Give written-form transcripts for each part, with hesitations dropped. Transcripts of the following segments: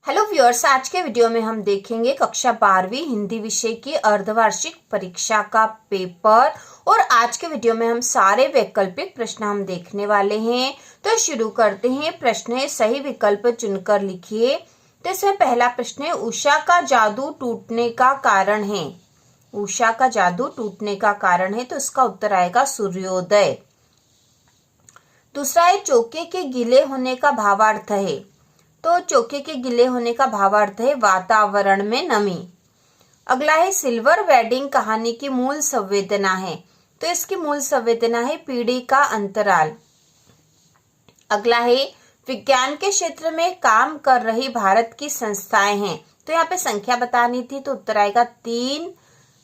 Hello viewers, आज के video में हम देखेंगे कक्षा 12वीं हिंदी विषय की अर्धवार्षिक परीक्षा का पेपर। और आज के वीडियो में हम सारे वैकल्पिक प्रश्न हम देखने वाले हैं। तो शुरू करते हैं। प्रश्न है, सही विकल्प चुनकर लिखिए। तो इसमें पहला प्रश्न है, उषा का जादू टूटने का कारण है। उषा का जादू टूटने का कारण है, तो इसका उत्तर आएगा सूर्योदय। दूसरा है, चौके के गीले होने का भावार्थ है। तो चौके के गीले होने का भावार्थ है वातावरण में नमी। अगला है, सिल्वर वेडिंग कहानी की मूल संवेदना है। तो इसकी मूल संवेदना है पीढ़ी का अंतराल। अगला है, विज्ञान के क्षेत्र में काम कर रही भारत की संस्थाएं हैं। तो यहाँ पे संख्या बतानी थी, तो उत्तर आएगा 3।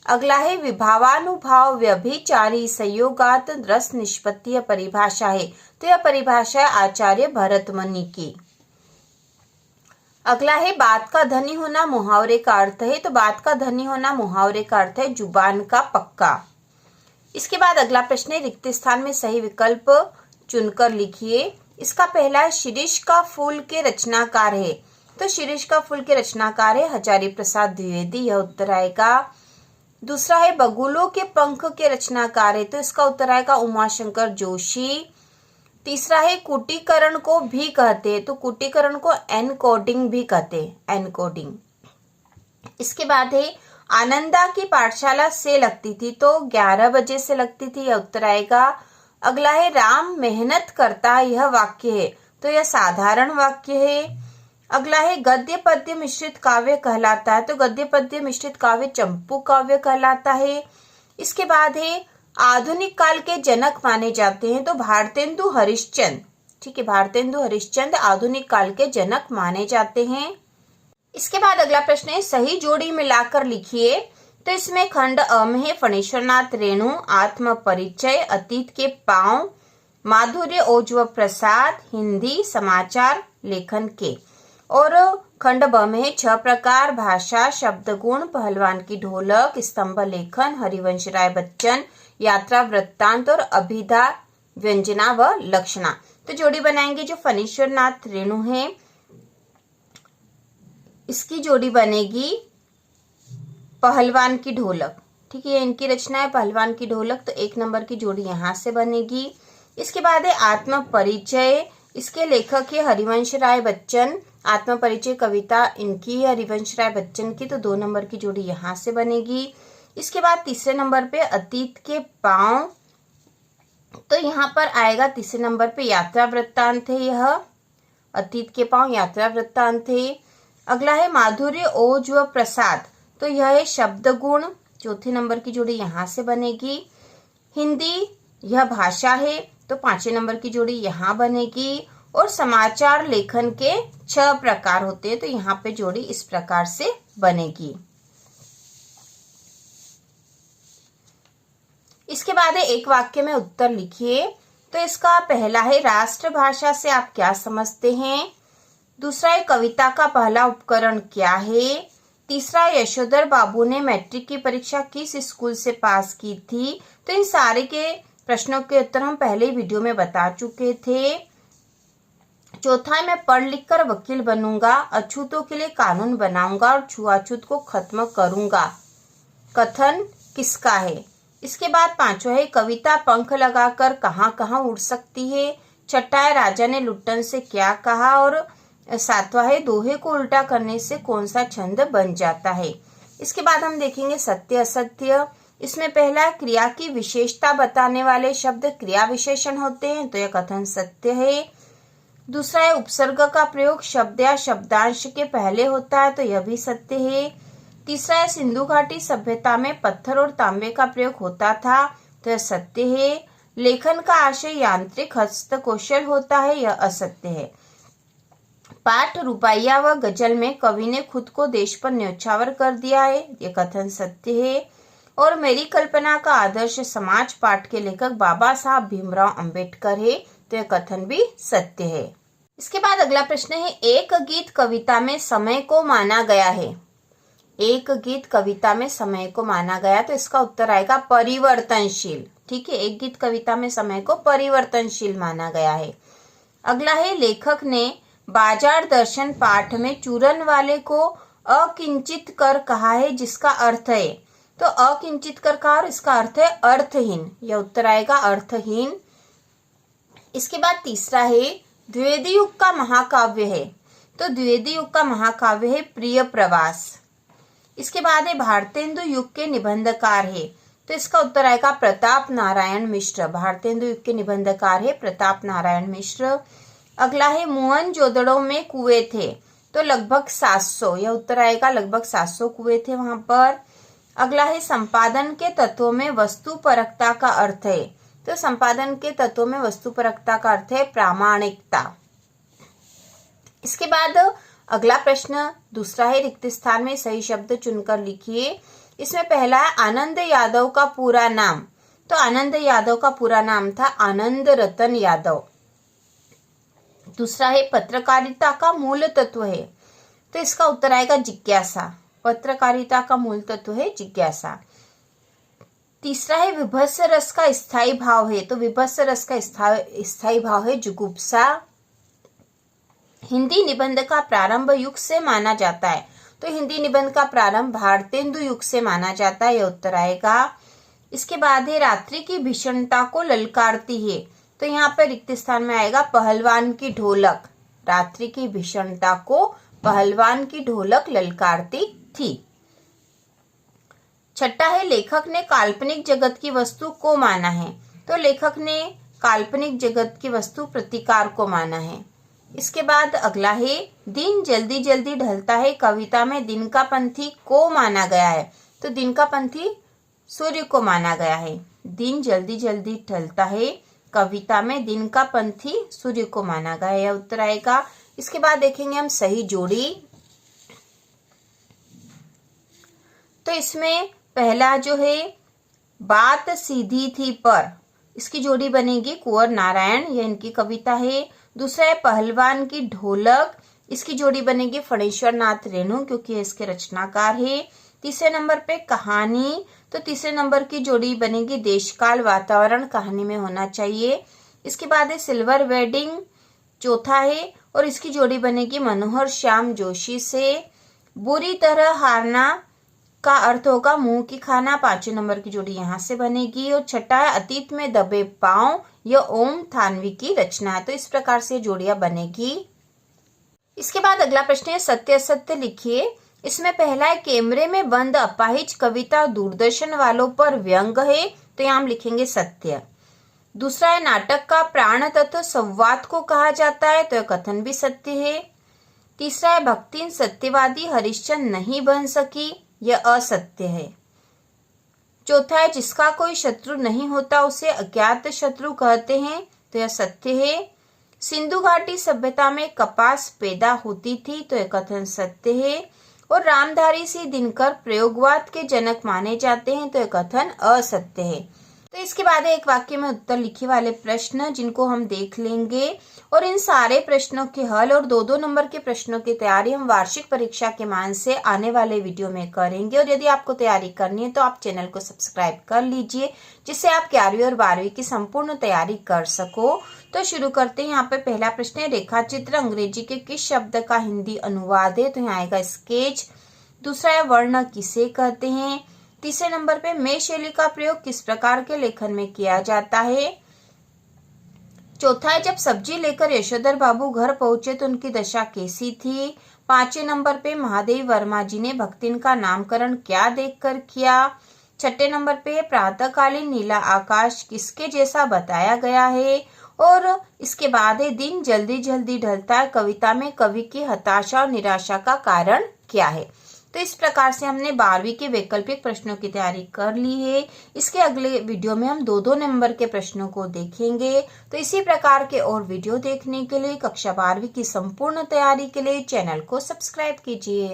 अगला है, विभावानुभाव व्यभिचारी संयोगात रस निष्पत्ति परिभाषा है। तो यह परिभाषा है आचार्य भरतमुनि की। अगला है, बात का धनी होना मुहावरे का अर्थ है। तो बात का धनी होना मुहावरे का अर्थ है जुबान का पक्का। इसके बाद अगला प्रश्न है, रिक्त स्थान में सही विकल्प चुनकर लिखिए। इसका पहला है, शिरीष का फूल के रचनाकार है। तो शिरीष का फूल के रचनाकार है हजारी प्रसाद द्विवेदी, यह उत्तर आएगा। दूसरा है, बगुलों के पंख के रचनाकार है। तो इसका उत्तर आएगा उमाशंकर जोशी। तीसरा है, कूटीकरण को भी कहते हैं। तो कूटीकरण को एनकोडिंग भी कहते हैं, एनकोडिंग। इसके बाद है, आनंदा की पाठशाला से लगती थी। तो 11 बजे से लगती थी, यह उत्तर आएगा। अगला है, राम मेहनत करता है, यह वाक्य है। तो यह साधारण वाक्य है। अगला है, गद्य पद्य मिश्रित काव्य कहलाता है। तो गद्य पद्य मिश्रित काव्य चंपू काव्य कहलाता है। इसके बाद है, आधुनिक काल के जनक माने जाते हैं। तो भारतेंदु हरिश्चंद्र, ठीक है, भारतेंदु हरिश्चंद्र आधुनिक काल के जनक माने जाते हैं। इसके बाद अगला प्रश्न है, सही जोड़ी मिलाकर लिखिए। तो इसमें खंड अ में है, फणीश्वरनाथ रेणु आत्म परिचय, अतीत के पांव, माधुर्य ओजव प्रसाद, हिंदी समाचार लेखन के। और खंड ब में है, 6 प्रकार, भाषा, शब्द गुण, पहलवान की ढोलक, स्तंभ लेखन, हरिवंश राय बच्चन, यात्रा वृत्तांत और अभिधा व्यंजना व लक्षणा। तो जोड़ी बनाएंगे जो फणीश्वरनाथ रेणु है, इसकी जोड़ी बनेगी पहलवान की ढोलक। ठीक है, इनकी रचना है पहलवान की ढोलक, तो 1 नंबर की जोड़ी यहां से बनेगी। इसके बाद है आत्म परिचय, इसके लेखक है हरिवंश राय बच्चन। आत्म परिचय कविता इनकी है हरिवंश राय बच्चन की, तो 2 नंबर की जोड़ी यहां से बनेगी। इसके बाद तीसरे नंबर पे अतीत के पांव, तो यहाँ पर आएगा तीसरे नंबर पे यात्रा वृत्तांत है, यह अतीत के पांव यात्रा वृत्तांत है। अगला है माधुर्य ओज व प्रसाद, तो यह है शब्द गुण, 4थे नंबर की जोड़ी यहाँ से बनेगी। हिंदी यह भाषा है, तो 5वें नंबर की जोड़ी यहाँ बनेगी। और समाचार लेखन के 6 प्रकार होते हैं, तो यहाँ पे जोड़ी इस प्रकार से बनेगी। इसके बाद है, एक वाक्य में उत्तर लिखिए। तो इसका पहला है, राष्ट्रभाषा से आप क्या समझते हैं। दूसरा है, कविता का पहला उपकरण क्या है। तीसरा, यशोधर बाबू ने मैट्रिक की परीक्षा किस स्कूल से पास की थी। तो इन सारे के प्रश्नों के उत्तर हम पहले वीडियो में बता चुके थे। चौथा है, मैं पढ़ लिख कर वकील बनूंगा, अछूतों के लिए कानून बनाऊंगा और छुआछूत को खत्म करूंगा। कथन किसका है। इसके बाद 5वां है, कविता पंख लगाकर कहाँ कहाँ उड़ सकती है। छठा है, राजा ने लुट्टन से क्या कहा। और 7वां है, दोहे को उल्टा करने से कौन सा छंद बन जाता है। इसके बाद हम देखेंगे सत्य असत्य। इसमें पहला, क्रिया की विशेषता बताने वाले शब्द क्रिया विशेषण होते हैं, तो यह कथन सत्य है। दूसरा है, उपसर्ग का प्रयोग शब्द या शब्दांश के पहले होता है, तो यह भी सत्य है। तीसरा है, सिंधु घाटी सभ्यता में पत्थर और तांबे का प्रयोग होता था, तो यह सत्य है। लेखन का आशय यांत्रिक हस्तकौशल होता है, यह असत्य है। पाठ, रुबाइया व गजल में कवि ने खुद को देश पर न्यौछावर कर दिया है, यह कथन सत्य है। और मेरी कल्पना का आदर्श समाज पाठ के लेखक बाबा साहब भीमराव अंबेडकर है, तो यह कथन भी सत्य है। इसके बाद अगला प्रश्न है, एक गीत कविता में समय को माना गया है। एक गीत कविता में समय को माना गया, तो इसका उत्तर आएगा परिवर्तनशील। ठीक है, एक गीत कविता में समय को परिवर्तनशील माना गया है। अगला है, लेखक ने बाजार दर्शन पाठ में चूरन वाले को अकिंचित कर कहा है, जिसका अर्थ है, तो अकिंचित कर कहा और इसका अर्थ है अर्थहीन। यह उत्तर आएगा अर्थहीन। इसके बाद तीसरा है द्विवेदी युग का महाकाव्य है, तो द्विवेदी युग का महाकाव्य है प्रिय प्रवास। इसके बाद है भारतेंदु युग के निबंधकार है, तो इसका उत्तर आएगा प्रताप नारायण मिश्र। भारतेंदु युग के निबंधकार है प्रताप नारायण मिश्र। अगला है मोहनजोदड़ो में कुएं थे, तो लगभग 700, यह उत्तर आएगा लगभग 700 कुएं थे वहां पर। अगला है संपादन के तत्वों में वस्तुपरकता का अर्थ है, तो संपादन के तत्वों में वस्तुपरकता का अर्थ है प्रामाणिकता। इसके बाद अगला प्रश्न दूसरा है रिक्त स्थान में सही शब्द चुनकर लिखिए। इसमें पहला है आनंद यादव का पूरा नाम, तो आनंद यादव का पूरा नाम था आनंद रतन यादव। दूसरा है पत्रकारिता का मूल तत्व है, तो इसका उत्तर आएगा जिज्ञासा। पत्रकारिता का मूल तत्व है जिज्ञासा। तीसरा है विभत्स रस का स्थायी भाव है, तो विभत्स रस का स्थायी भाव है जुगुप्सा। हिंदी निबंध का प्रारंभ युग से माना जाता है, तो हिंदी निबंध का प्रारंभ भारतेंदु युग से माना जाता है, यह उत्तर आएगा। इसके बाद है रात्रि की भीषणता को ललकारती है, तो यहाँ पर रिक्त स्थान में आएगा पहलवान की ढोलक। रात्रि की भीषणता को पहलवान की ढोलक ललकारती थी। छठा है लेखक ने काल्पनिक जगत की वस्तु को माना है, तो लेखक ने काल्पनिक जगत की वस्तु प्रतिकार को माना है। इसके बाद अगला है दिन जल्दी जल्दी ढलता है, कविता में दिन का पंथी को माना गया है, तो दिन का पंथी सूर्य को माना गया है। दिन जल्दी जल्दी ढलता है, कविता में दिन का पंथी सूर्य को माना गया है, यह उत्तर आएगा। इसके बाद देखेंगे हम सही जोड़ी, तो इसमें पहला जो है बात सीधी थी पर, इसकी जोड़ी बनेगी कुंवर नारायण, यह इनकी कविता है। दूसरा है पहलवान की ढोलक, इसकी जोड़ी बनेगी फणेश्वर नाथ रेणु, क्योंकि इसके रचनाकार है। तीसरे नंबर पे कहानी, तो तीसरे नंबर की जोड़ी बनेगी देशकाल वातावरण कहानी में होना चाहिए। इसके बाद है सिल्वर वेडिंग, चौथा है, और इसकी जोड़ी बनेगी मनोहर श्याम जोशी से। बुरी तरह हारना का अर्थ होगा मुंह की खाना, 5वें नंबर की जोड़ी यहाँ से बनेगी। और छठा है अतीत में दबे पांव, यह ओम थानवी की रचना है, तो इस प्रकार से जोड़ियां बनेगी। इसके बाद अगला प्रश्न है सत्य असत्य लिखिए। इसमें पहला है कैमरे में बंद अपाहिज कविता दूरदर्शन वालों पर व्यंग है, तो यहाँ हम लिखेंगे सत्य। दूसरा है नाटक का प्राण तत्व संवाद को कहा जाता है, तो यह कथन भी सत्य है। तीसरा है भक्तिन सत्यवादी हरिश्चंद्र नहीं बन सकी, यह असत्य है। चौथा है जिसका कोई शत्रु नहीं होता उसे अज्ञात शत्रु कहते हैं, तो यह सत्य है। सिंधु घाटी सभ्यता में कपास पैदा होती थी, तो यह कथन सत्य है। और रामधारी सिंह दिनकर प्रयोगवाद के जनक माने जाते हैं, तो यह कथन असत्य है। तो इसके बाद एक वाक्य में उत्तर लिखी वाले प्रश्न जिनको हम देख लेंगे, और इन सारे प्रश्नों के हल और 2-2 नंबर के प्रश्नों की तैयारी हम वार्षिक परीक्षा के मान से आने वाले वीडियो में करेंगे। और यदि आपको तैयारी करनी है तो आप चैनल को सब्सक्राइब कर लीजिए, जिससे आप 11वीं और 12वीं की संपूर्ण तैयारी कर सको। तो शुरू करते हैं। यहाँ पे पहला प्रश्न है रेखाचित्र अंग्रेजी के किस शब्द का हिंदी अनुवाद है, तो यहाँ आएगा स्केच। दूसरा है वर्ण किसे कहते हैं। तीसरे नंबर पे मैं शैली का प्रयोग किस प्रकार के लेखन में किया जाता है। चौथा है जब सब्जी लेकर यशोधर बाबू घर पहुंचे तो उनकी दशा कैसी थी। 5वें नंबर पे महादेवी वर्मा जी ने भक्तिन का नामकरण क्या देखकर किया। 6ठे नंबर पे प्रातःकालीन नीला आकाश किसके जैसा बताया गया है। और इसके बाद है दिन जल्दी जल्दी ढलता है कविता में कवि की हताशा और निराशा का कारण क्या है। तो इस प्रकार से हमने 12वीं के वैकल्पिक प्रश्नों की तैयारी कर ली है। इसके अगले वीडियो में हम 2-2 नंबर के प्रश्नों को देखेंगे। तो इसी प्रकार के और वीडियो देखने के लिए कक्षा 12वीं की संपूर्ण तैयारी के लिए चैनल को सब्सक्राइब कीजिए।